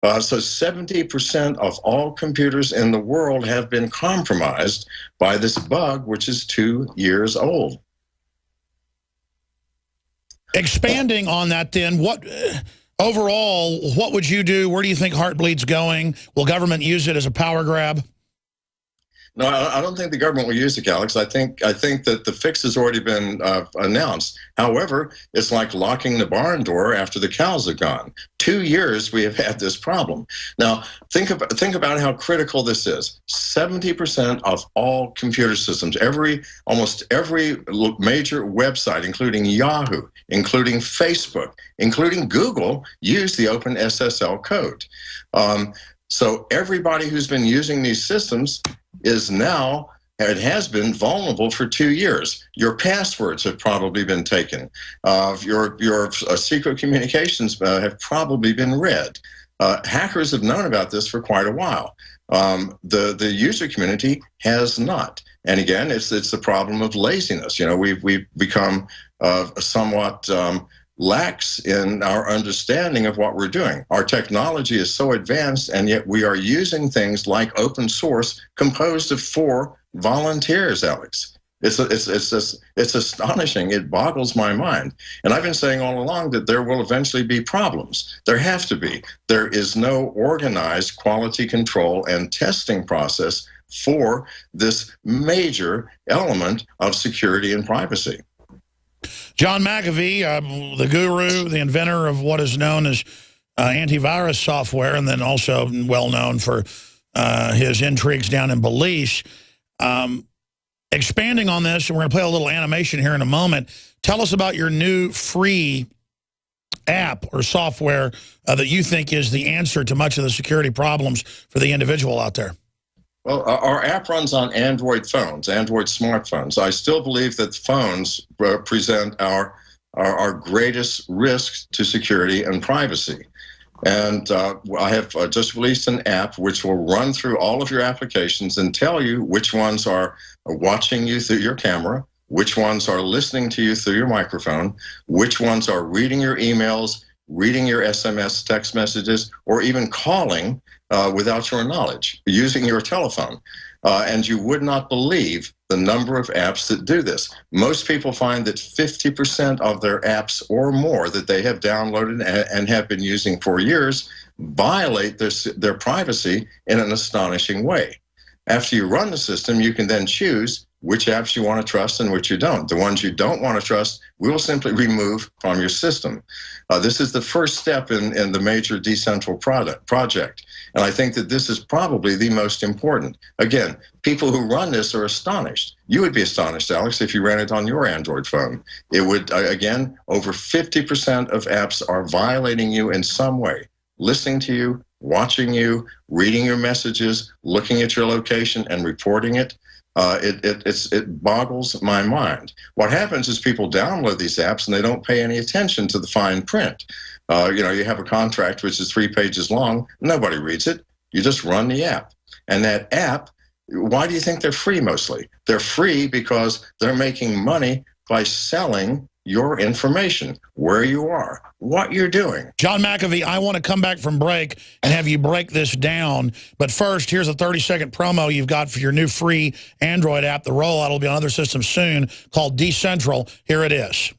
So 70% of all computers in the world have been compromised by this bug, which is 2 years old. Expanding on that then, what overall, what would you do? Where do you think Heartbleed's going? Will government use it as a power grab? No, I don't think the government will use it, Alex. I think that the fix has already been announced. However, it's like locking the barn door after the cows are gone. 2 years we have had this problem. Now, think about how critical this is. 70% of all computer systems, almost every major website, including Yahoo, including Facebook, including Google, use the OpenSSL code. So everybody who's been using these systems is now, it has been vulnerable for 2 years. Your passwords have probably been taken. Your secret communications have probably been read. Hackers have known about this for quite a while. The user community has not. And again, it's the problem of laziness. You know, we've become somewhat lax in our understanding of what we're doing. Our technology is so advanced, and yet we are using things like open source composed of 4 volunteers, Alex. It's astonishing. It boggles my mind. And I've been saying all along that there will eventually be problems. There have to be. There is no organized quality control and testing process for this major element of security and privacy. John McAfee, the guru, the inventor of what is known as antivirus software, and then also well known for his intrigues down in Belize. Expanding on this, and we're going to play a little animation here in a moment. Tell us about your new free app or software that you think is the answer to much of the security problems for the individual out there. Well, our app runs on Android phones, Android smartphones. I still believe that phones present our greatest risk to security and privacy. And I have just released an app which will run through all of your applications and tell you which ones are watching you through your camera, which ones are listening to you through your microphone, which ones are reading your emails, reading your SMS text messages, or even calling without your knowledge, using your telephone. And you would not believe the number of apps that do this. Most people find that 50% of their apps or more that they have downloaded and have been using for years violate their privacy in an astonishing way. After you run the system, you can then choose which apps you want to trust and which you don't. The ones you don't want to trust, we will simply remove from your system. This is the first step in the major decentral project. And I think that this is probably the most important. Again, people who run this are astonished. You would be astonished, Alex, if you ran it on your Android phone. It would, again, over 50% of apps are violating you in some way, listening to you, watching you, reading your messages, looking at your location and reporting it. It boggles my mind. What happens is people download these apps and they don't pay any attention to the fine print. You know, you have a contract which is 3 pages long. Nobody reads it. You just run the app. And that app, why do you think they're free mostly? They're free because they're making money by selling your information, where you are, what you're doing. John McAfee, I want to come back from break and have you break this down. But first, here's a 30-second promo you've got for your new free Android app. The rollout will be on other systems soon, called Decentral. Here it is.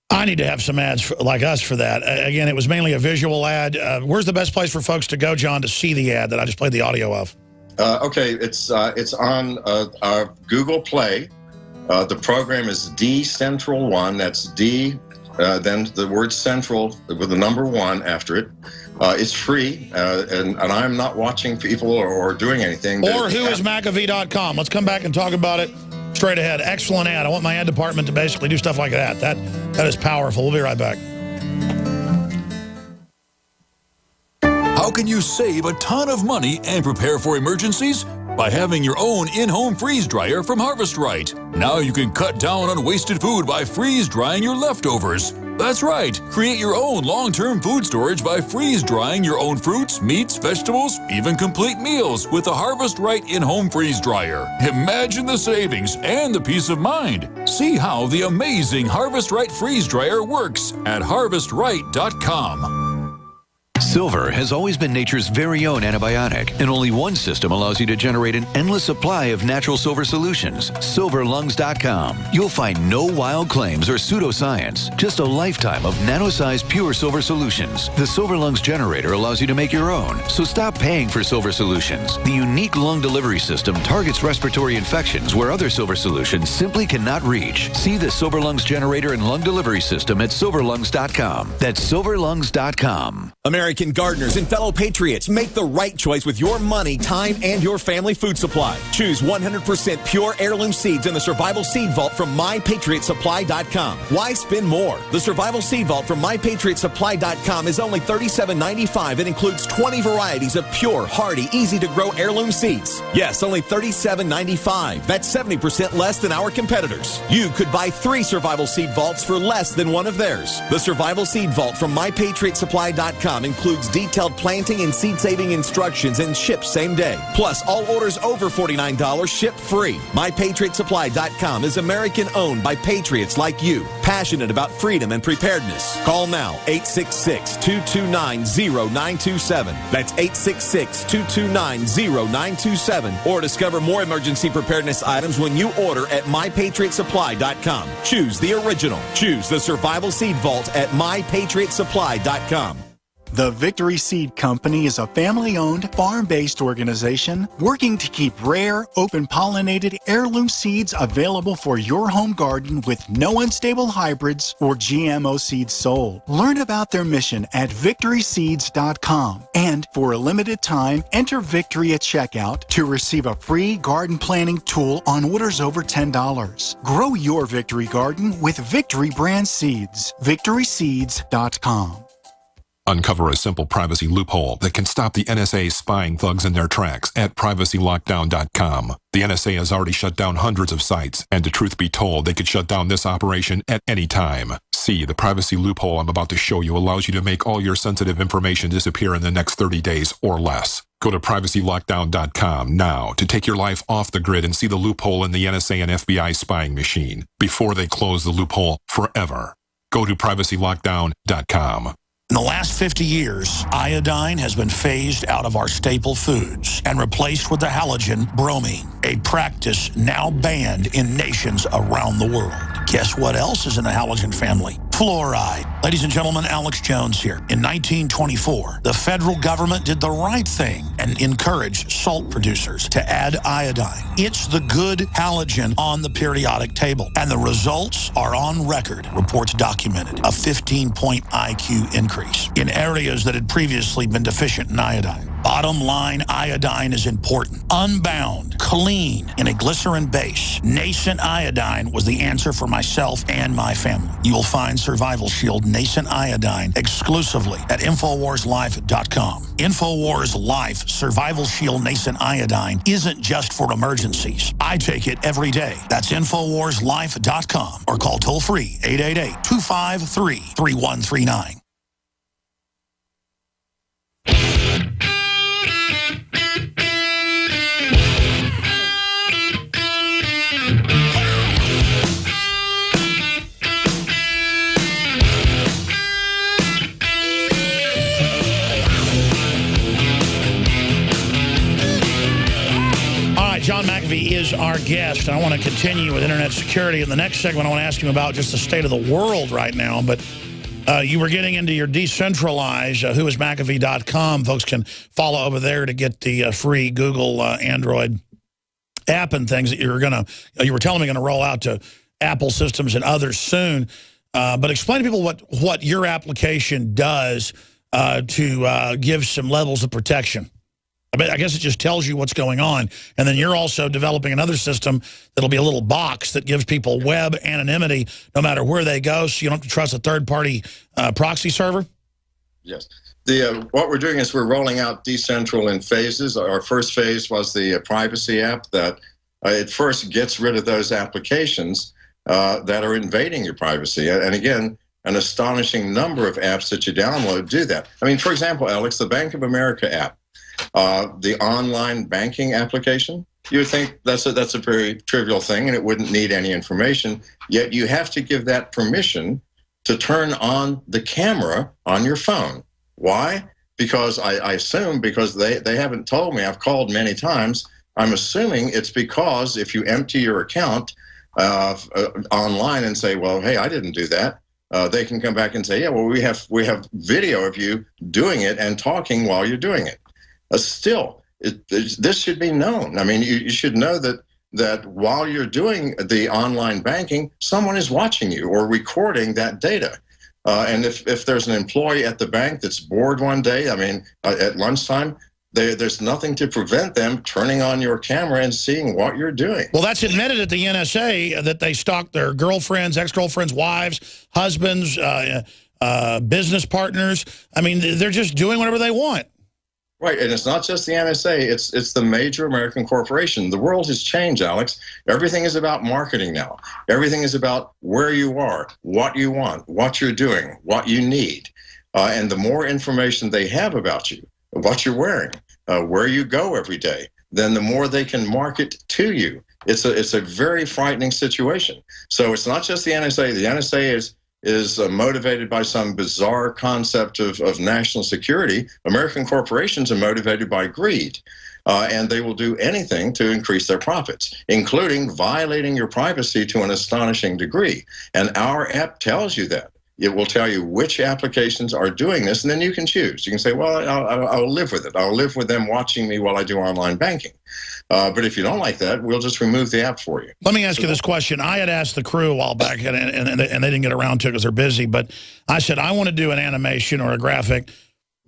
I need to have some ads like us for that. Again, it was mainly a visual ad. Where's the best place for folks to go, John, to see the ad that I just played the audio of? Okay, it's on Google Play. The program is Decentral One. That's D, then the word central with the number 1 after it. It's free, and I'm not watching people or doing anything. Or whoismcafee.com. Let's come back and talk about it straight ahead. Excellent ad. I want my ad department to basically do stuff like that. That is powerful. We'll be right back. How can you save a ton of money and prepare for emergencies? By having your own in-home freeze dryer from Harvest Right. Now you can cut down on wasted food by freeze drying your leftovers. That's right. Create your own long-term food storage by freeze drying your own fruits, meats, vegetables, even complete meals with the Harvest Right in-home freeze dryer. Imagine the savings and the peace of mind. See how the amazing Harvest Right freeze dryer works at harvestright.com. Silver has always been nature's very own antibiotic, and only one system allows you to generate an endless supply of natural silver solutions. Silverlungs.com. You'll find no wild claims or pseudoscience, just a lifetime of nano-sized pure silver solutions. The Silver Lungs generator allows you to make your own, so stop paying for silver solutions. The unique lung delivery system targets respiratory infections where other silver solutions simply cannot reach. See the Silver Lungs generator and lung delivery system at silverlungs.com. That's silverlungs.com. American gardeners and fellow patriots, make the right choice with your money, time, and your family food supply. Choose 100% pure heirloom seeds in the Survival Seed Vault from MyPatriotSupply.com. Why spend more? The Survival Seed Vault from MyPatriotSupply.com is only $37.95 and includes 20 varieties of pure, hardy, easy-to-grow heirloom seeds. Yes, only $37.95. That's 70% less than our competitors. You could buy 3 Survival Seed Vaults for less than one of theirs. The Survival Seed Vault from MyPatriotSupply.com includes detailed planting and seed-saving instructions and ships same day. Plus, all orders over $49 ship free. MyPatriotSupply.com is American-owned by patriots like you, passionate about freedom and preparedness. Call now, 866-229-0927. That's 866-229-0927. Or discover more emergency preparedness items when you order at MyPatriotSupply.com. Choose the original. Choose the Survival Seed Vault at MyPatriotSupply.com. The Victory Seed Company is a family-owned, farm-based organization working to keep rare, open-pollinated heirloom seeds available for your home garden with no unstable hybrids or GMO seeds sold. Learn about their mission at victoryseeds.com. And for a limited time, enter Victory at checkout to receive a free garden planning tool on orders over $10. Grow your Victory garden with Victory brand seeds. victoryseeds.com. Uncover a simple privacy loophole that can stop the NSA spying thugs in their tracks at privacylockdown.com. The NSA has already shut down hundreds of sites, and to truth be told, they could shut down this operation at any time. See, the privacy loophole I'm about to show you allows you to make all your sensitive information disappear in the next 30 days or less. Go to privacylockdown.com now to take your life off the grid and see the loophole in the NSA and FBI spying machine before they close the loophole forever. Go to privacylockdown.com. In the last 50 years, iodine has been phased out of our staple foods and replaced with the halogen bromine, a practice now banned in nations around the world. Guess what else is in the halogen family? Fluoride. Ladies and gentlemen, Alex Jones here. In 1924, the federal government did the right thing and encouraged salt producers to add iodine. It's the good halogen on the periodic table, and the results are on record. Reports documented a 15-point IQ increase in areas that had previously been deficient in iodine. Bottom line, iodine is important. Unbound, clean, in a glycerin base. Nascent iodine was the answer for myself and my family. You will find Survival Shield Nascent Iodine exclusively at InfoWarsLife.com. InfoWars Life Survival Shield Nascent Iodine isn't just for emergencies. I take it every day. That's InfoWarsLife.com or call toll-free 888-253-3139. John McAfee is our guest. I want to continue with internet security. In the next segment, I want to ask him about just the state of the world right now. But you were getting into your decentralized, whoismcafee.com. Folks can follow over there to get the free Google Android app and things that you were telling me going to roll out to Apple systems and others soon. But explain to people what your application does to give some levels of protection. I guess it just tells you what's going on. And then you're also developing another system that'll be a little box that gives people web anonymity no matter where they go, so you don't have to trust a third-party proxy server? Yes. What we're doing is we're rolling out Decentral in phases. Our first phase was the privacy app that it first gets rid of those applications that are invading your privacy. And again, an astonishing number of apps that you download do that. I mean, for example, Alex, the Bank of America app, the online banking application, you would think that's a very trivial thing and it wouldn't need any information, yet you have to give that permission to turn on the camera on your phone. Why? Because I assume, because they haven't told me, I've called many times, I'm assuming it's because if you empty your account online and say, well, hey, I didn't do that, they can come back and say, yeah, well, we have video of you doing it and talking while you're doing it. Still, this should be known. I mean, you should know that while you're doing the online banking, someone is watching you or recording that data. And if there's an employee at the bank that's bored one day, I mean, at lunchtime, there's nothing to prevent them turning on your camera and seeing what you're doing. Well, that's admitted at the NSA that they stalk their girlfriends, ex-girlfriends, wives, husbands, business partners. I mean, they're just doing whatever they want. Right, and it's not just the NSA, it's the major American corporation. The world has changed, Alex. Everything is about marketing now. Everything is about where you are, what you want, what you're doing, what you need. And the more information they have about you, what you're wearing, where you go every day, then the more they can market to you. It's a very frightening situation. So it's not just the NSA. The NSA is motivated by some bizarre concept of national security. American corporations are motivated by greed, and they will do anything to increase their profits, including violating your privacy to an astonishing degree. And our app tells you that. It will tell you which applications are doing this, and then you can choose. You can say, well, I'll live with it. I'll live with them watching me while I do online banking. But if you don't like that, we'll just remove the app for you. Let me ask you this question. I had asked the crew a while back, and they didn't get around to it because they're busy, but I said, I want to do an animation or a graphic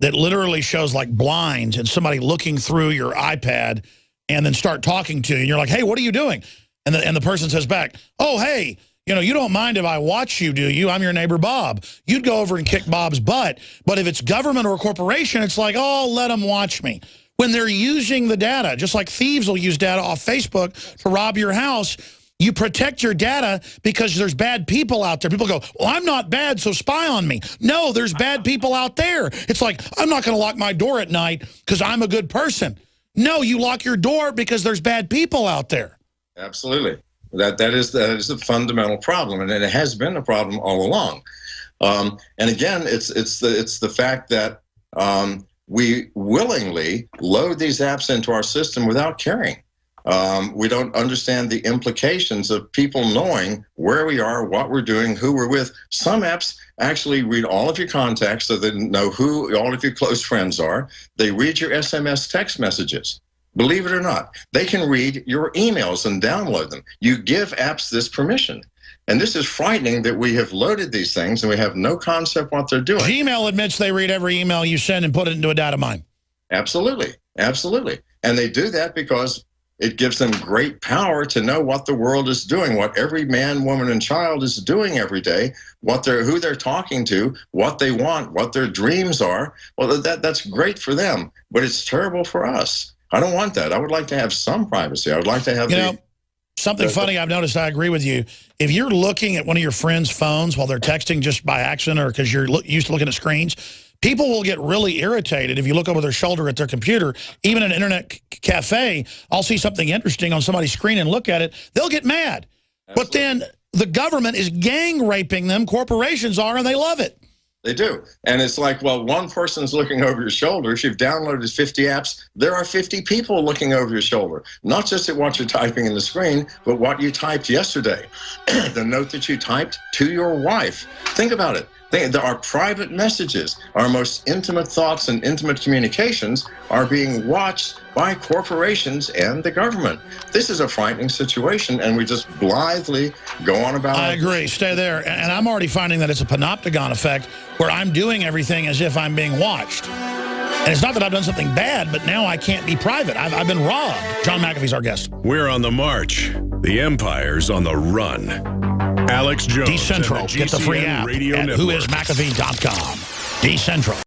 that literally shows like blinds and somebody looking through your iPad and then start talking to you. And you're like, hey, what are you doing? And the person says back, oh, hey, you know, you don't mind if I watch you, do you? I'm your neighbor, Bob. You'd go over and kick Bob's butt. But if it's government or a corporation, it's like, oh, let them watch me. When they're using the data, just like thieves will use data off Facebook to rob your house, you protect your data because there's bad people out there. People go, well, I'm not bad, so spy on me. No, there's bad people out there. It's like, I'm not going to lock my door at night because I'm a good person. No, you lock your door because there's bad people out there. Absolutely. That is a fundamental problem, and it has been a problem all along. And again, it's the fact that we willingly load these apps into our system without caring. We don't understand the implications of people knowing where we are, what we're doing, who we're with. Some apps actually read all of your contacts so they know who all of your close friends are. They read your SMS text messages. Believe it or not, they can read your emails and download them. You give apps this permission. And this is frightening that we have loaded these things and we have no concept what they're doing. Gmail admits they read every email you send and put it into a data mine. Absolutely. Absolutely. And they do that because it gives them great power to know what the world is doing, what every man, woman, and child is doing every day, who they're talking to, what they want, what their dreams are. Well, that's great for them, but it's terrible for us. I don't want that. I would like to have some privacy. I would like to have something funny I've noticed, I agree with you. If you're looking at one of your friends' phones while they're texting just by accident or because you're used to looking at screens, people will get really irritated if you look over their shoulder at their computer. Even in an internet cafe, I'll see something interesting on somebody's screen and look at it. They'll get mad. Absolutely. But then the government is gang raping them. Corporations are, and they love it. They do. And it's like, well, one person's looking over your shoulder. If you've downloaded 50 apps, there are 50 people looking over your shoulder. Not just at what you're typing in the screen, but what you typed yesterday. The note that you typed to your wife. Think about it. Our private messages, our most intimate thoughts and intimate communications are being watched by corporations and the government. This is a frightening situation, and we just blithely go on about it. I agree. Stay there. And I'm already finding that it's a panopticon effect where I'm doing everything as if I'm being watched. And it's not that I've done something bad, but now I can't be private. I've been robbed. John McAfee's our guest. We're on the march. The empire's on the run. Alex Jones. Decentral. Get the free app at whoismcafee.com. Decentral.